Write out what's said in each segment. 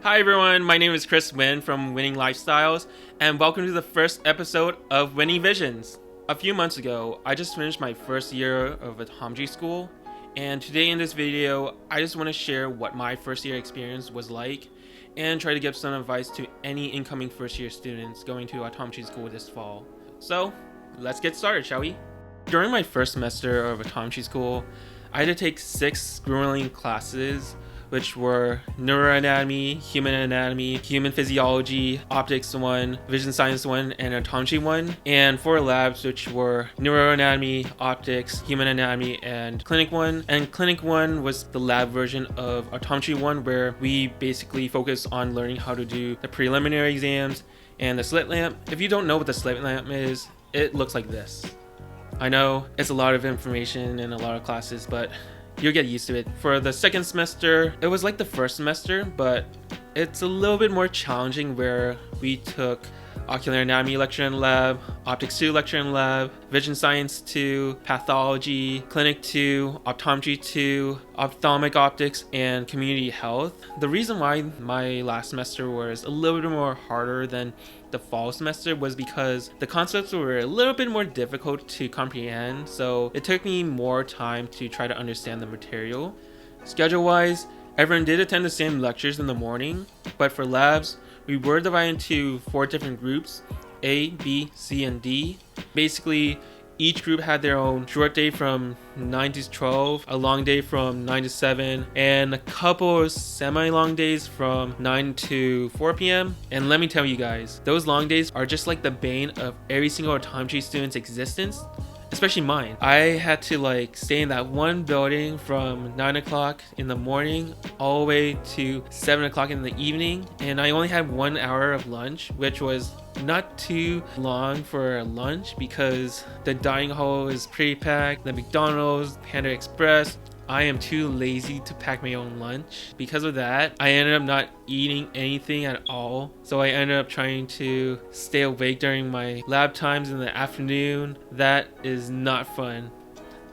Hi everyone, my name is Chris Wynn from Winning Lifestyles, and welcome to the first episode of Winning Visions. A few months ago, I just finished my first year of optometry school, and today in this video, I just want to share what my first year experience was like, and try to give some advice to any incoming first year students going to optometry school this fall. So, let's get started, shall we? During my first semester of optometry school, I had to take 6 grueling classes, which were neuroanatomy, human physiology, optics 1, vision science 1, and optometry 1, and 4 labs, which were neuroanatomy, optics, human anatomy, and clinic 1. And clinic 1 was the lab version of optometry 1, where we basically focus on learning how to do the preliminary exams and the slit lamp. If you don't know what the slit lamp is, it looks like this. I know it's a lot of information and a lot of classes, but you'll get used to it. For the second semester, it was like the first semester, but it's a little bit more challenging, where we took ocular anatomy lecture in lab, optics 2 lecture in lab, vision science 2, pathology, clinic 2, optometry 2, ophthalmic optics, and community health. The reason why my last semester was a little bit more harder than the fall semester was because the concepts were a little bit more difficult to comprehend, so it took me more time to try to understand the material. Schedule wise, everyone did attend the same lectures in the morning, but for labs, we were divided into 4 different groups, A, B, C, and D. Basically, each group had their own short day from 9 to 12, a long day from 9 to 7, and a couple of semi-long days from 9 to 4 p.m. And let me tell you guys, those long days are just like the bane of every single optometry student's existence, especially mine. I had to stay in that one building from 9 o'clock in the morning all the way to 7 o'clock in the evening, and I only had 1 hour of lunch, which was not too long for lunch because the dining hall is pretty packed. The McDonald's, Panda Express, I am too lazy to pack my own lunch. Because of that, I ended up not eating anything at all. So I ended up trying to stay awake during my lab times in the afternoon. That is not fun.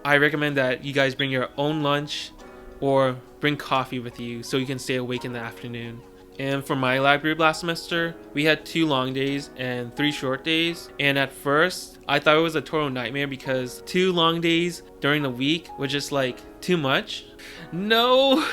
I recommend that you guys bring your own lunch or bring coffee with you so you can stay awake in the afternoon. And for my lab group last semester, we had 2 long days and 3 short days. And at first, I thought it was a total nightmare because 2 long days during the week was just too much. No.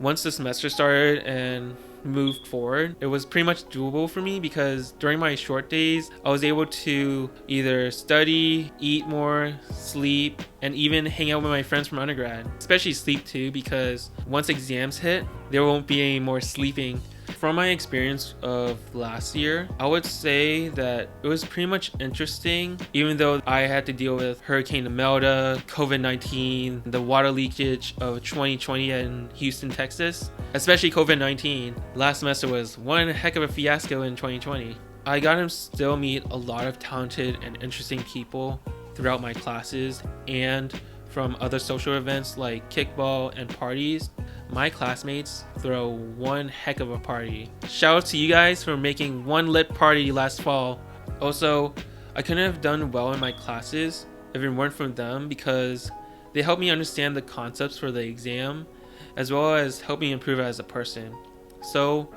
Once the semester started and moved forward, it was pretty much doable for me because during my short days, I was able to either study, eat more, sleep, and even hang out with my friends from undergrad. Especially sleep too, because once exams hit, there won't be any more sleeping. From my experience of last year, I would say that it was pretty much interesting, even though I had to deal with Hurricane Imelda, COVID-19, the water leakage of 2020 in Houston, Texas. Especially COVID-19. Last semester was one heck of a fiasco in 2020. I got to still meet a lot of talented and interesting people throughout my classes and from other social events like kickball and parties. My classmates throw one heck of a party. Shout out to you guys for making one lit party last fall. Also, I couldn't have done well in my classes if it weren't for them, because they helped me understand the concepts for the exam as well as help me improve as a person. So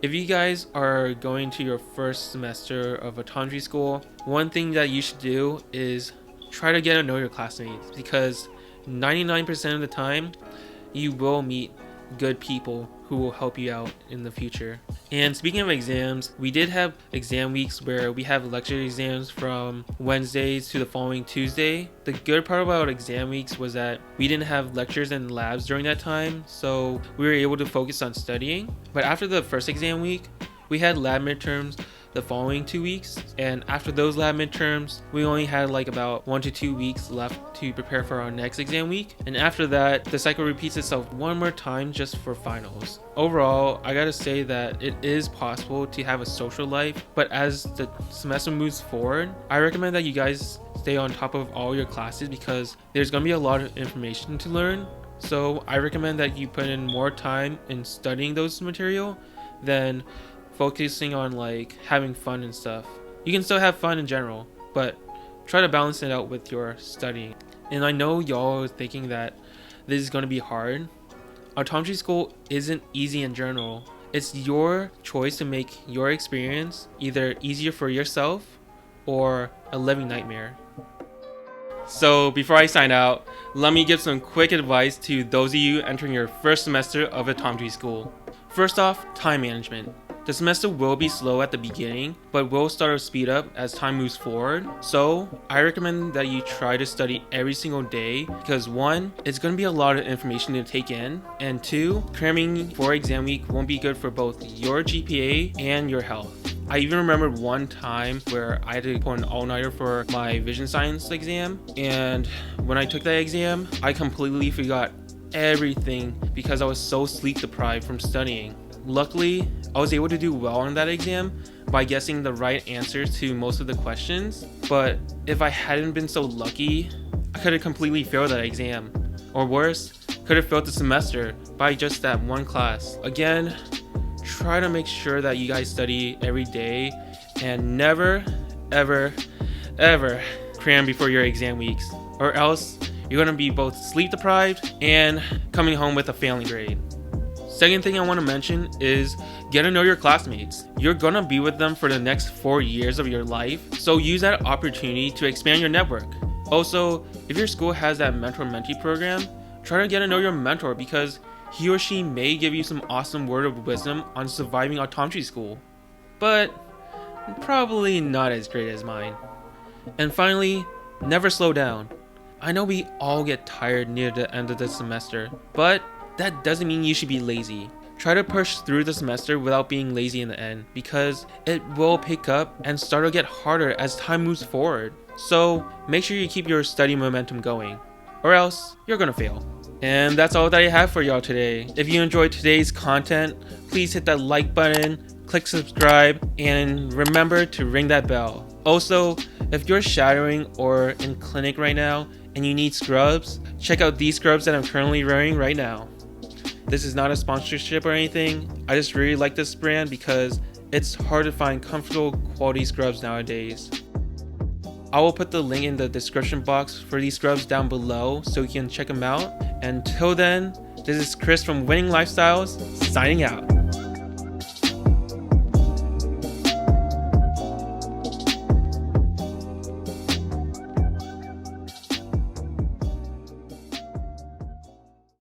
if you guys are going to your first semester of optometry school, one thing that you should do is try to get to know your classmates, because 99% of the time you will meet good people who will help you out in the future. And speaking of exams, we did have exam weeks where we have lecture exams from Wednesdays to the following Tuesday. The good part about exam weeks was that we didn't have lectures and labs during that time, so we were able to focus on studying. But after the first exam week, we had lab midterms the following 2 weeks, and after those lab midterms, we only had about 1 to 2 weeks left to prepare for our next exam week, and after that, the cycle repeats itself one more time just for finals. Overall, I gotta say that it is possible to have a social life, but as the semester moves forward, I recommend that you guys stay on top of all your classes, because there's gonna be a lot of information to learn. So I recommend that you put in more time in studying those material than focusing on having fun and stuff. You can still have fun in general, but try to balance it out with your studying. And I know y'all are thinking that this is going to be hard. Optometry school isn't easy in general. It's your choice to make your experience either easier for yourself or a living nightmare. So before I sign out, let me give some quick advice to those of you entering your first semester of optometry school. First off, time management. The semester will be slow at the beginning, but will start to speed up as time moves forward. So I recommend that you try to study every single day because 1, it's going to be a lot of information to take in, and 2, cramming for exam week won't be good for both your GPA and your health. I even remember one time where I had to put an all-nighter for my vision science exam, and when I took that exam, I completely forgot everything because I was so sleep deprived from studying. Luckily, I was able to do well on that exam by guessing the right answers to most of the questions, but if I hadn't been so lucky, I could have completely failed that exam. Or worse, could have failed the semester by just that one class. Again, try to make sure that you guys study every day and never, ever, ever cram before your exam weeks, or else you're going to be both sleep deprived and coming home with a failing grade. Second thing I want to mention is get to know your classmates. You're going to be with them for the next 4 years of your life, so use that opportunity to expand your network. Also, if your school has that mentor-mentee program, try to get to know your mentor because he or she may give you some awesome word of wisdom on surviving optometry school, but probably not as great as mine. And finally, never slow down. I know we all get tired near the end of the semester, but that doesn't mean you should be lazy. Try to push through the semester without being lazy in the end because it will pick up and start to get harder as time moves forward. So make sure you keep your study momentum going, or else you're gonna fail. And that's all that I have for y'all today. If you enjoyed today's content, please hit that like button, click subscribe, and remember to ring that bell. Also, if you're shadowing or in clinic right now and you need scrubs, check out these scrubs that I'm currently wearing right now. This is not a sponsorship or anything. I just really like this brand because it's hard to find comfortable quality scrubs nowadays. I will put the link in the description box for these scrubs down below so you can check them out. Until then, this is Chris from Winning Lifestyles, signing out.